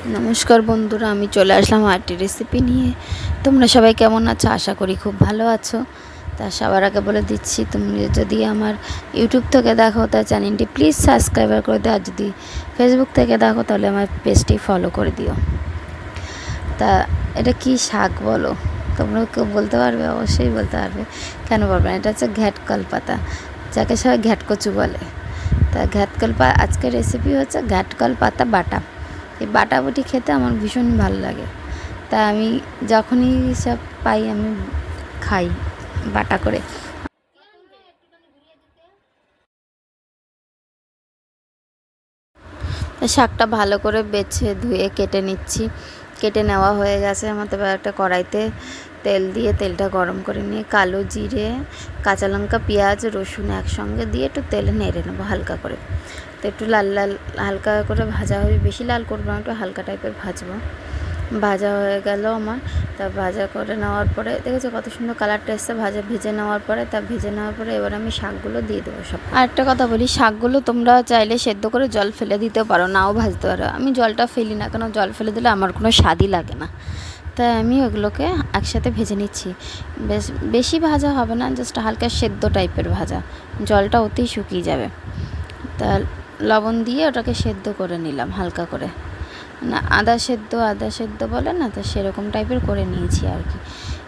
নমস্কার বন্ধুরা, আমি চলে আসলাম আরেকটি রেসিপি নিয়ে। তোমরা সবাই কেমন আছো? আশা করি খুব ভালো আছো। তা সবার আগে বলে দিচ্ছি, তুমি যদি আমার ইউটিউব থেকে দেখো তা চ্যানেলটি প্লিজ সাবস্ক্রাইব করে দিও, আর যদি ফেসবুক থেকে দেখো তাহলে আমার পেজটি ফলো করে দিও। তা এটা কি শাক বলো? তোমরা কেউ বলতে পারবে? অবশ্যই বলতে পারবে, কেন পারবে না। এটা হচ্ছে ঘ্যাটকল পাতা, যাকে সবাই ঘ্যাটকচু বলে। তা আজকের রেসিপি হচ্ছে ঘ্যাটকল পাতা বাটা। এই বাটাবুটি খেতে আমার ভীষণ ভালো লাগে। তা আমি যখনই সব পাই আমি খাই বাটা করে। শাকটা ভালো করে বেছে ধুয়ে কেটে নিচ্ছি। কেটে নেওয়া হয়ে গেছে আমার। তবে একটা কড়াইতে তেল দিয়ে তেলটা গরম করে নিয়ে কালো জিরে, কাঁচা লঙ্কা, পেঁয়াজ, রসুন একসঙ্গে দিয়ে একটু তেলে নেড়ে নেবো হালকা করে। তো একটু লাল লাল হালকা করে ভাজা হবে, বেশি লাল করবো না, একটু হালকা টাইপের ভাজবো। ভাজা হয়ে গেল আমার। তা ভাজা করে নেওয়ার পরে দেখেছো কত সুন্দর কালারটা এসছে। ভেজে নেওয়ার পরে এবার আমি শাকগুলো দিয়ে দেবো সব। আর একটা কথা বলি, শাকগুলো তোমরা চাইলে সেদ্ধ করে জল ফেলে দিতে পারো, নাও ভাজতে পারো। আমি জলটা ফেলি না, কেন জল ফেলে দিলে আমার কোনো স্বাদই লাগে না। তাই আমি ওগুলোকে একসাথে ভেজে নিচ্ছি। বেশি ভাজা হবে না, জাস্ট হালকা সেদ্ধ টাইপের ভাজা, জলটা ওতেই শুকিয়ে যাবে। তা লবণ দিয়ে ওটাকে সেদ্ধ করে নিলাম হালকা করে, না আদা সেদ্ধ বলে না, তো সেরকম টাইপের করে নিয়েছি আর কি।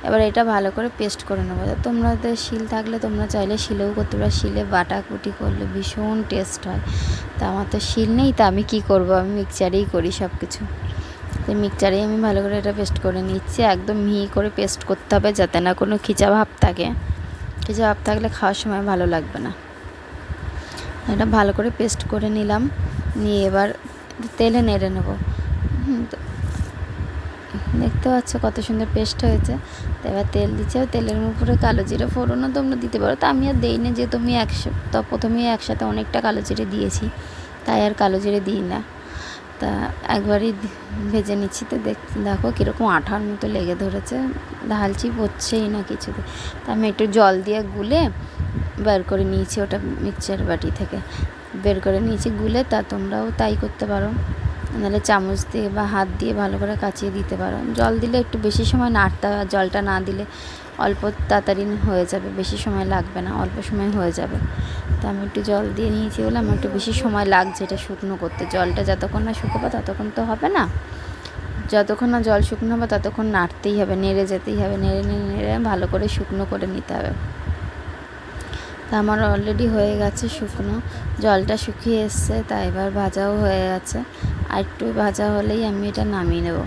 এবার এটা ভালো করে পেস্ট করে নেবো। তোমাদের শিল থাকলে তোমরা চাইলে শিলেও করতে পারো, শিলে বাটাকুটি করলে ভীষণ টেস্ট হয়। তা আমার তো শিল নেই, তা আমি কী করবো, আমি মিক্সচারেই করি সব কিছু। তো মিক্সচারেই আমি ভালো করে এটা পেস্ট করে নিচ্ছি। একদম মিহি করে পেস্ট করতে হবে, যাতে না কোনো খিচা ভাব থাকে। খিচা ভাব থাকলে খাওয়ার সময় ভালো লাগবে না। এটা ভালো করে পেস্ট করে নিলাম, নিয়ে এবার তেলে নেড়ে নেবো। দেখতে পাচ্ছ কত সুন্দর পেস্ট হয়েছে। তো এবার তেল দিচ্ছে, তেলের উপরে কালো জিরে ফোড়নও তোমরা দিতে পারো। তা আমি আর দিই না, যেহেতু আমি প্রথমেই একসাথে অনেকটা কালো জিরে দিয়েছি, তাই আর কালো জিরে দিই না। তা একবারই ভেজে নিচ্ছি। তো দেখো কীরকম আঠার মতো লেগে ধরেছে, ঢালছি পড়ছেই না কিছুতে। তা আমি একটু জল দিয়ে গুলে বের করে নিয়েছি, ওটা মিক্সচার বাটি থেকে বের করে নিয়েছি গুলে। তা তোমরাও তাই করতে পারো, নাহলে চামচ দিয়ে বা হাত দিয়ে ভালো করে কাচিয়ে দিতে পারো। জল দিলে একটু বেশি সময় নাড়তে হবে, জলটা না দিলে অল্প তাড়াতাড়ি হয়ে যাবে, বেশি সময় লাগবে না, অল্প সময় হয়ে যাবে। তো আমি একটু জল দিয়ে নিয়েছি বলে আমার একটু বেশি সময় লাগছে এটা শুকনো করতে। জলটা যতক্ষণ না শুকোবে ততক্ষণ তো হবে না, যতক্ষণ না জল শুকনো হবে ততক্ষণ নাড়তেই হবে, নেড়ে যেতেই হবে, নেড়ে ভালো করে শুকনো করে নিতে হবে। তা আমার অলরেডি হয়ে গেছে শুকনো, জলটা শুকিয়ে এসছে। তা এবার ভাজাও হয়ে গেছে, আর একটু ভাজা হলেই আমি এটা নামিয়ে নেব।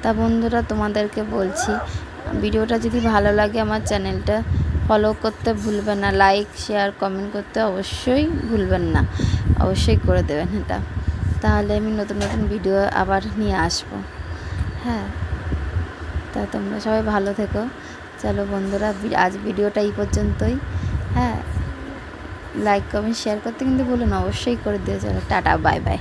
তা বন্ধুরা, তোমাদেরকে বলছি, ভিডিওটা যদি ভালো লাগে আমার চ্যানেলটা ফলো করতে ভুলবেন না, লাইক শেয়ার কমেন্ট করতে অবশ্যই ভুলবেন না, অবশ্যই করে দেবেন এটা। তাহলে আমি নতুন নতুন ভিডিও আবার নিয়ে আসবো। হ্যাঁ, তা তোমরা সবাই ভালো থেকো। চলো বন্ধুরা, আজ ভিডিওটা এই পর্যন্তই। হ্যাঁ, লাইক কমেন্ট শেয়ার করতে কিন্তু ভুলো না, অবশ্যই করে দিও। চলো টাটা, বাই বাই।